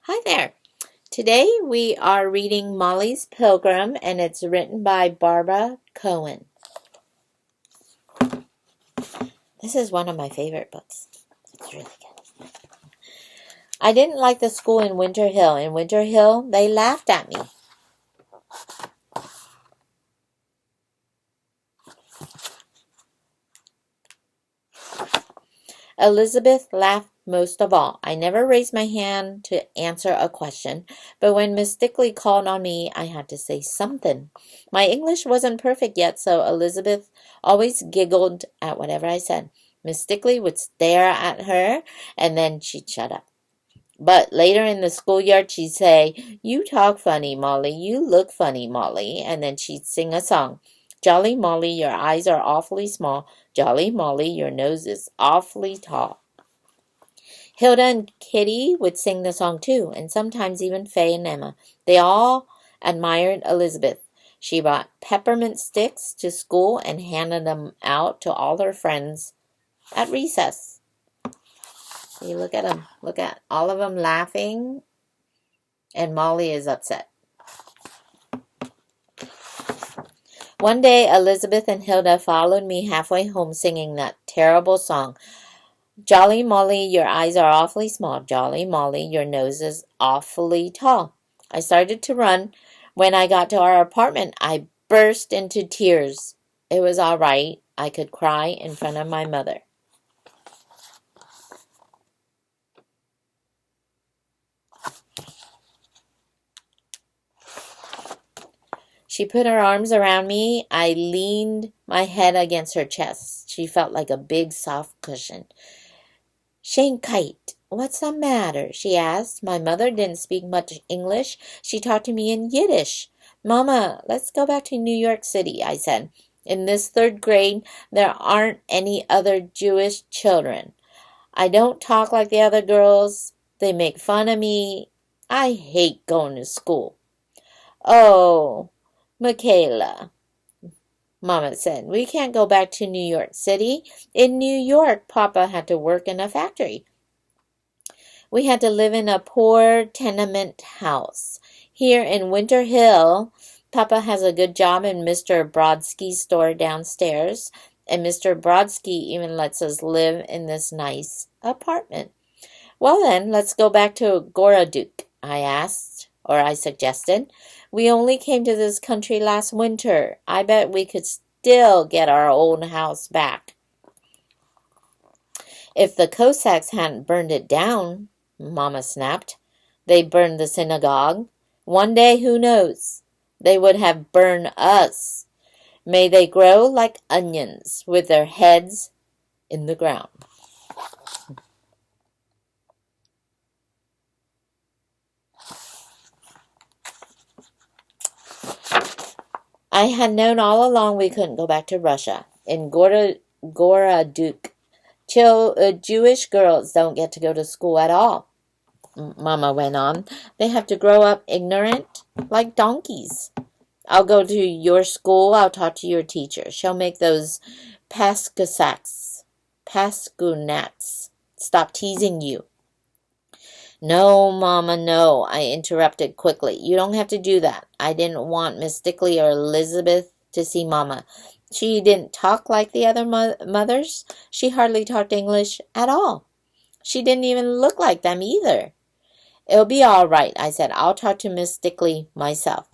Hi there. Today we are reading Molly's Pilgrim, and it's written by Barbara Cohen. This is one of my favorite books. It's really good. I didn't like the school in Winter Hill. In Winter Hill, they laughed at me. Elizabeth laughed most of all. I never raised my hand to answer a question, but when Miss Stickley called on me, I had to say something. My English wasn't perfect yet, so Elizabeth always giggled at whatever I said. Miss Stickley would stare at her, and then she'd shut up. But later in the schoolyard, she'd say, "You talk funny, Molly. You look funny, Molly." And then she'd sing a song. "Jolly Molly, your eyes are awfully small. Jolly Molly, your nose is awfully tall." Hilda and Kitty would sing the song too, and sometimes even Fay and Emma. They all admired Elizabeth. She brought peppermint sticks to school and handed them out to all her friends at recess. See, look at them. Look at all of them laughing, and Molly is upset. One day, Elizabeth and Hilda followed me halfway home singing that terrible song. "Jolly Molly, your eyes are awfully small. Jolly Molly, your nose is awfully tall." I started to run. When I got to our apartment, I burst into tears. It was all right. I could cry in front of my mother. She put her arms around me. I leaned my head against her chest. She felt like a big, soft cushion. "Shankite, what's the matter?" she asked. My mother didn't speak much English. She talked to me in Yiddish. "Mama, let's go back to New York City," I said. "In this third grade, there aren't any other Jewish children. I don't talk like the other girls. They make fun of me. I hate going to school." "Oh, Michaela," Mama said, "we can't go back to New York City. In New York, Papa had to work in a factory. We had to live in a poor tenement house. Here in Winter Hill, Papa has a good job in Mr. Brodsky's store downstairs, and Mr. Brodsky even lets us live in this nice apartment." "Well then, let's go back to Goraduk," I suggested. "We only came to this country last winter. I bet we could still get our old house back." "If the Cossacks hadn't burned it down," Mama snapped. "They burned the synagogue. One day, who knows, they would have burned us. May they grow like onions with their heads in the ground." I had known all along we couldn't go back to Russia. In Goraduk, Jewish girls don't get to go to school at all, Mama went on. "They have to grow up ignorant, like donkeys. I'll go to your school. I'll talk to your teacher. She'll make those Paskunaks stop teasing you." "No, Mama, no," I interrupted quickly. "You don't have to do that. I didn't want Miss Stickley or Elizabeth to see Mama. She didn't talk like the other mothers. She hardly talked English at all. She didn't even look like them either." "It'll be all right," I said. "I'll talk to Miss Stickley myself."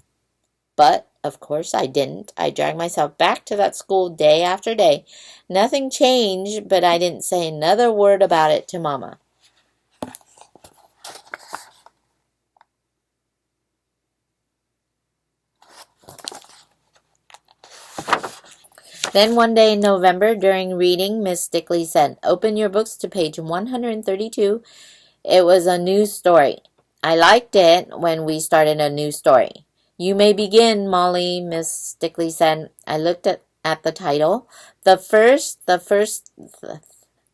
But, of course, I didn't. I dragged myself back to that school day after day. Nothing changed, but I didn't say another word about it to Mama. Then one day in November, during reading, Miss Stickley said, "Open your books to page 132. It was a new story. I liked it when we started a new story. "You may begin, Molly," Miss Stickley said. I looked at the title.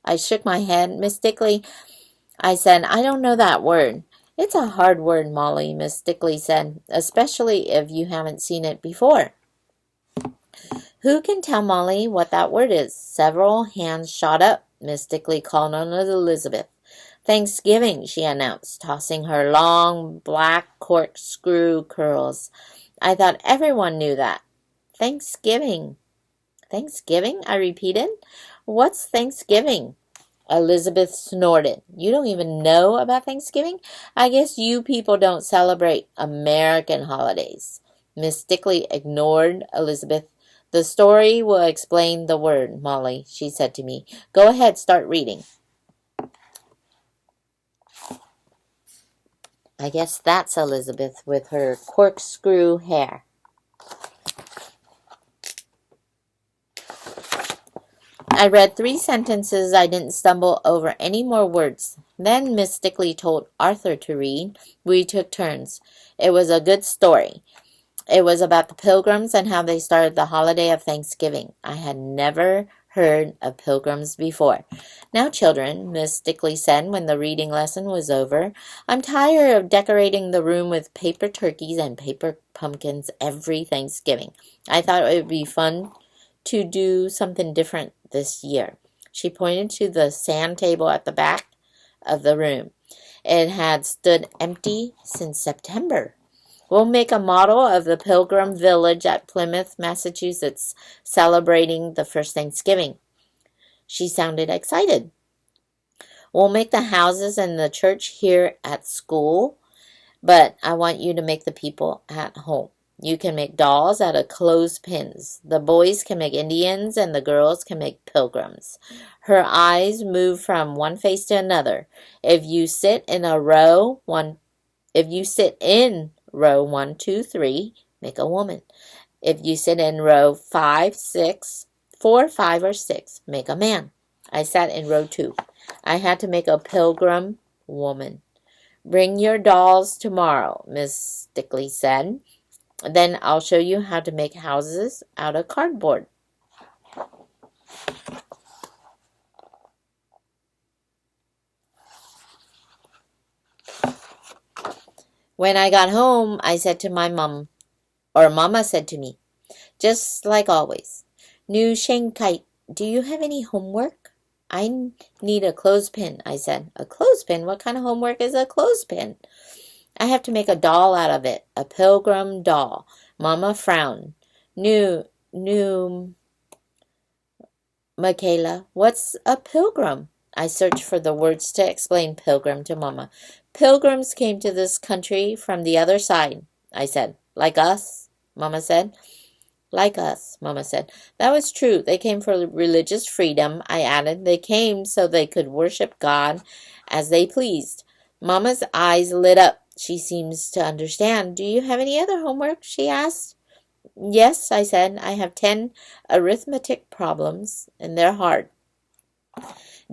I shook my head. "Miss Stickley," I said, "I don't know that word." "It's a hard word, Molly," Miss Stickley said, "especially if you haven't seen it before." "Who can tell Molly what that word is?" Several hands shot up. Miss Stickley called on Elizabeth. Thanksgiving, she announced, tossing her long black corkscrew curls. I thought everyone knew that. Thanksgiving. Thanksgiving? I repeated. What's Thanksgiving? Elizabeth snorted. You don't even know about Thanksgiving? I guess you people don't celebrate American holidays. Miss Stickley ignored Elizabeth. The story will explain the word, Molly, she said to me. Go ahead, start reading. I guess that's Elizabeth with her corkscrew hair. I read 3 sentences. I didn't stumble over any more words. Then Miss Stickley told Arthur to read. We took turns. It was a good story. It was about the Pilgrims and how they started the holiday of Thanksgiving. I had never heard of Pilgrims before. Now, children, Miss Stickley said when the reading lesson was over, I'm tired of decorating the room with paper turkeys and paper pumpkins every Thanksgiving. I thought it would be fun to do something different this year. She pointed to the sand table at the back of the room. It had stood empty since September. We'll make a model of the Pilgrim village at Plymouth, Massachusetts, celebrating the first Thanksgiving. She sounded excited. We'll make the houses and the church here at school, but I want you to make the people at home. You can make dolls out of clothespins. The boys can make Indians and the girls can make pilgrims. Her eyes moved from one face to another. If you sit in row 1, 2, 3, make a woman. If you sit in row 5, 6, 4, 5, or 6, make a man. I sat in row 2. I had to make a pilgrim woman. Bring your dolls tomorrow, Miss Stickley said. Then I'll show you how to make houses out of cardboard. When I got home, I said to my mom, or Mama said to me, just like always, New Shanghai, do you have any homework? I need a clothespin, I said. A clothespin? What kind of homework is a clothespin? I have to make a doll out of it, a pilgrim doll. Mama frowned. Michaela, what's a pilgrim? I searched for the words to explain pilgrim to Mama. Pilgrims came to this country from the other side, I said. Like us, Mama said. Like us, Mama said. That was true. They came for religious freedom, I added. They came so they could worship God as they pleased. Mama's eyes lit up. She seems to understand. Do you have any other homework? She asked. Yes, I said. I have 10 arithmetic problems, and they're hard.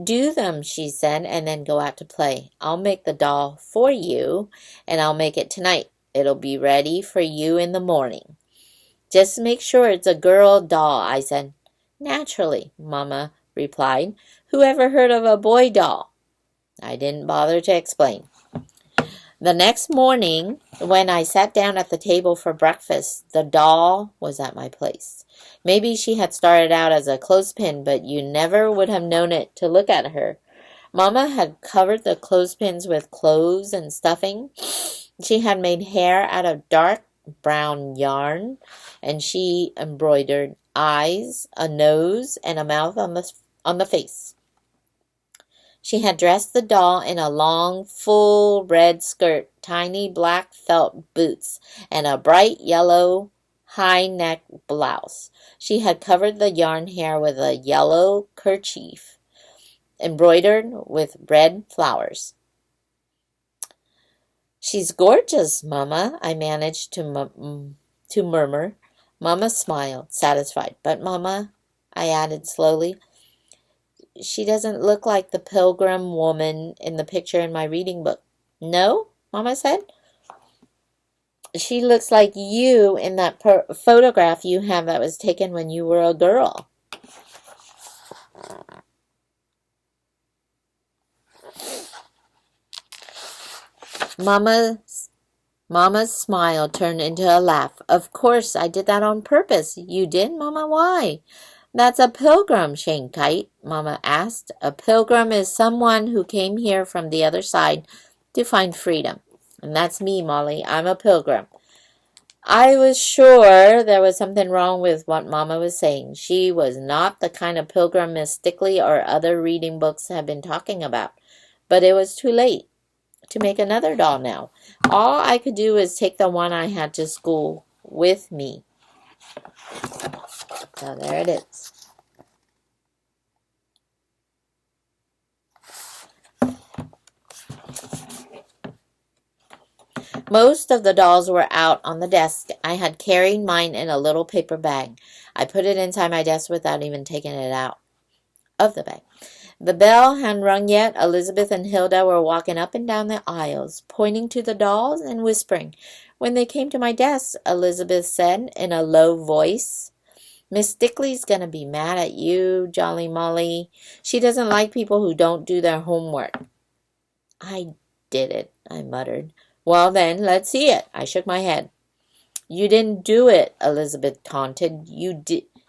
Do them, she said, and then go out to play. I'll make the doll for you, and I'll make it tonight. It'll be ready for you in the morning. Just make sure it's a girl doll, I said. Naturally, Mama replied. Who ever heard of a boy doll? I didn't bother to explain. The next morning, when I sat down at the table for breakfast, the doll was at my place. Maybe she had started out as a clothespin, but you never would have known it to look at her. Mama had covered the clothespins with clothes and stuffing. She had made hair out of dark brown yarn, and she embroidered eyes, a nose, and a mouth on the face. She had dressed the doll in a long, full red skirt, tiny black felt boots, and a bright yellow high-neck blouse. She had covered the yarn hair with a yellow kerchief, embroidered with red flowers. She's gorgeous, Mama, I managed to murmur. Mama smiled, satisfied. But, Mama, I added slowly, she doesn't look like the pilgrim woman in the picture in my reading book. No, Mama said. She looks like you in that photograph you have that was taken when you were a girl. Mama's smile turned into a laugh. Of course, I did that on purpose. You did, Mama? Why? That's a pilgrim, Shanghai, Mama asked. A pilgrim is someone who came here from the other side to find freedom. And that's me, Molly. I'm a pilgrim. I was sure there was something wrong with what Mama was saying. She was not the kind of pilgrim Miss Stickley or other reading books had been talking about. But it was too late to make another doll now. All I could do was take the one I had to school with me. So there it is. Most of the dolls were out on the desk. I had carried mine in a little paper bag. I put it inside my desk without even taking it out of the bag. The bell hadn't rung yet. Elizabeth and Hilda were walking up and down the aisles, pointing to the dolls and whispering. When they came to my desk, Elizabeth said in a low voice, Miss Stickley's going to be mad at you, Jolly Molly. She doesn't like people who don't do their homework. I did it, I muttered. Well, then, let's see it. I shook my head. You didn't do it, Elizabeth taunted. You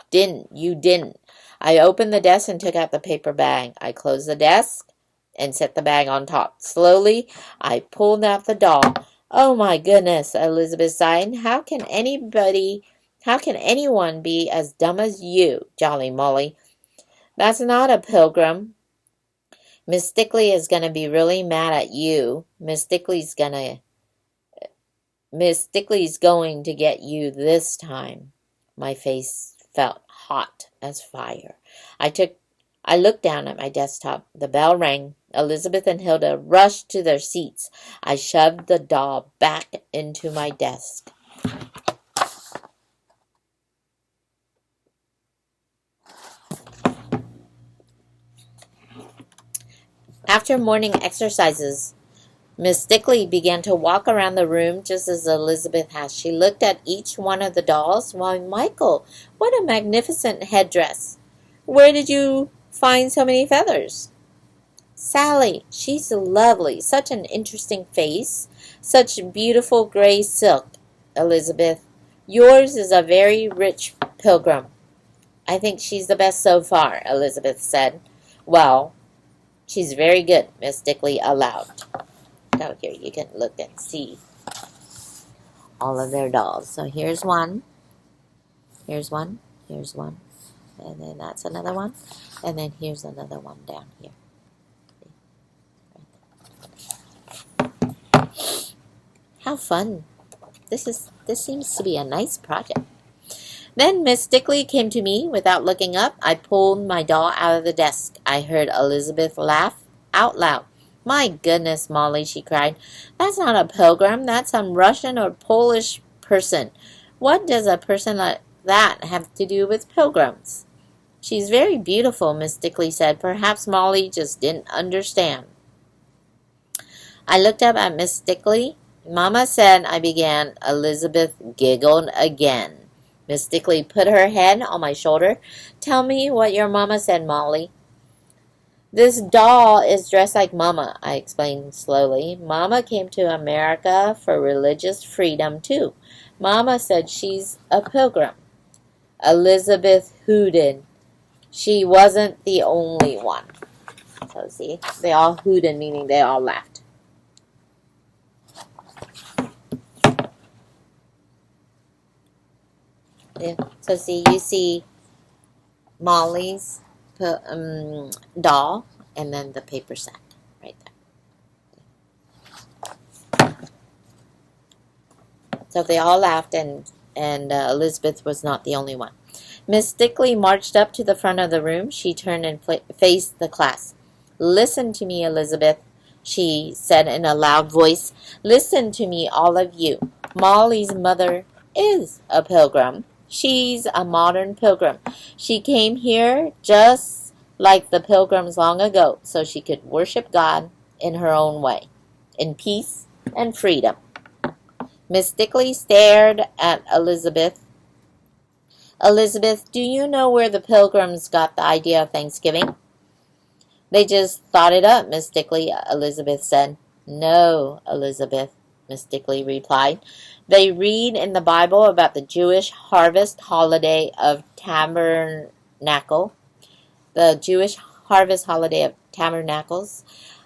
didn't. I opened the desk and took out the paper bag. I closed the desk and set the bag on top. Slowly, I pulled out the doll. Oh, my goodness, Elizabeth sighed. How can anyone be as dumb as you, Jolly Molly? That's not a pilgrim. Miss Stickley is going to be really mad at you. Miss Stickley's going to get you this time. My face felt hot as fire. I looked down at my desktop. The bell rang. Elizabeth and Hilda rushed to their seats. I shoved the doll back into my desk. After morning exercises, Miss Stickley began to walk around the room just as Elizabeth had. She looked at each one of the dolls. Why, Michael, what a magnificent headdress. Where did you find so many feathers? Sally, she's lovely. Such an interesting face. Such beautiful gray silk. Elizabeth, yours is a very rich pilgrim. I think she's the best so far, Elizabeth said. Well, she's very good, Miss Stickley allowed. Down here you can look and see all of their dolls. So here's one, and then that's another one, and then here's another one down here. How fun. This seems to be a nice project. Then Miss Stickley came to me without looking up. I pulled my doll out of the desk. I heard Elizabeth laugh out loud. My goodness, Molly, she cried. That's not a pilgrim. That's some Russian or Polish person. What does a person like that have to do with pilgrims? She's very beautiful, Miss Stickley said. Perhaps Molly just didn't understand. I looked up at Miss Stickley. Mama said I began. Elizabeth giggled again. Miss Stickley put her head on my shoulder. Tell me what your mama said, Molly. This doll is dressed like Mama, I explained slowly. Mama came to America for religious freedom, too. Mama said she's a pilgrim. Elizabeth hooted. She wasn't the only one. So see, they all hooted, meaning they all laughed. Yeah. So see, you see Molly's doll, and then the paper sack right there. So they all laughed, and Elizabeth was not the only one. Miss Stickley marched up to the front of the room. She turned and faced the class. Listen to me, Elizabeth, she said in a loud voice. Listen to me, all of you. Molly's mother is a pilgrim. She's a modern pilgrim. She came here just like the pilgrims long ago, so she could worship God in her own way, in peace and freedom. Miss Stickley stared at Elizabeth. Elizabeth, do you know where the pilgrims got the idea of Thanksgiving? They just thought it up, Miss Stickley, Elizabeth said. No, Elizabeth, Miss Stickley replied. They read in the Bible about the Jewish harvest holiday of Tabernacles. tabernacle, the Jewish harvest holiday of tabernacles.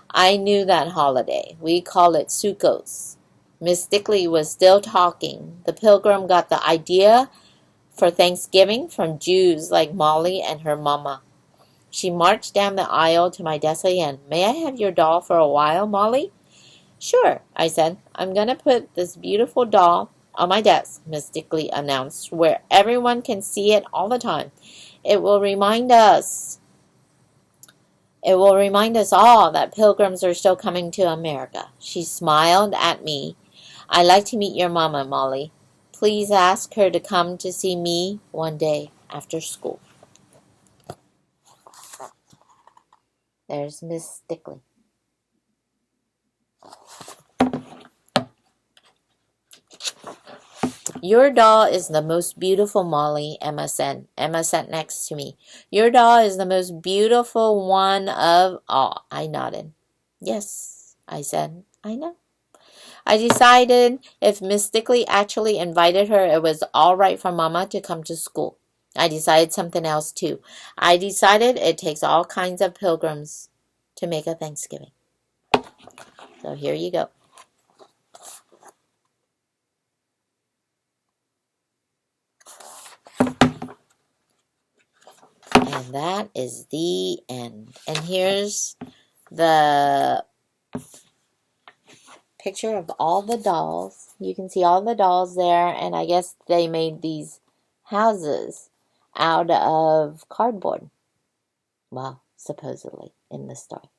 I knew that holiday. We call it Sukkot. Miss Stickley was still talking. The Pilgrim got the idea for Thanksgiving from Jews like Molly and her mama. She marched down the aisle to my desk again. May I have your doll for a while, Molly? Sure, I said. I'm going to put this beautiful doll on my desk, Miss Stickley announced, where everyone can see it all the time. It will remind us all that pilgrims are still coming to America. She smiled at me. I'd like to meet your mama, Molly. Please ask her to come to see me one day after school. There's Miss Stickley. Your doll is the most beautiful, Molly, Emma said. Emma sat next to me. Your doll is the most beautiful one of all. I nodded. Yes, I said. I know. I decided if Miss Stickley actually invited her, it was all right for Mama to come to school. I decided something else, too. I decided it takes all kinds of pilgrims to make a Thanksgiving. So here you go. And that is the end. And here's the picture of all the dolls. You can see all the dolls there, and I guess they made these houses out of cardboard. Well, supposedly, in the story.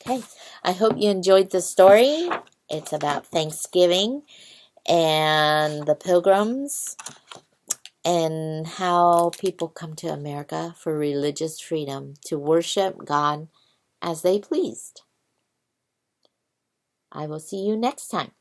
Okay, I hope you enjoyed the story. It's about Thanksgiving and the Pilgrims and how people come to America for religious freedom to worship God as they pleased. I will see you next time.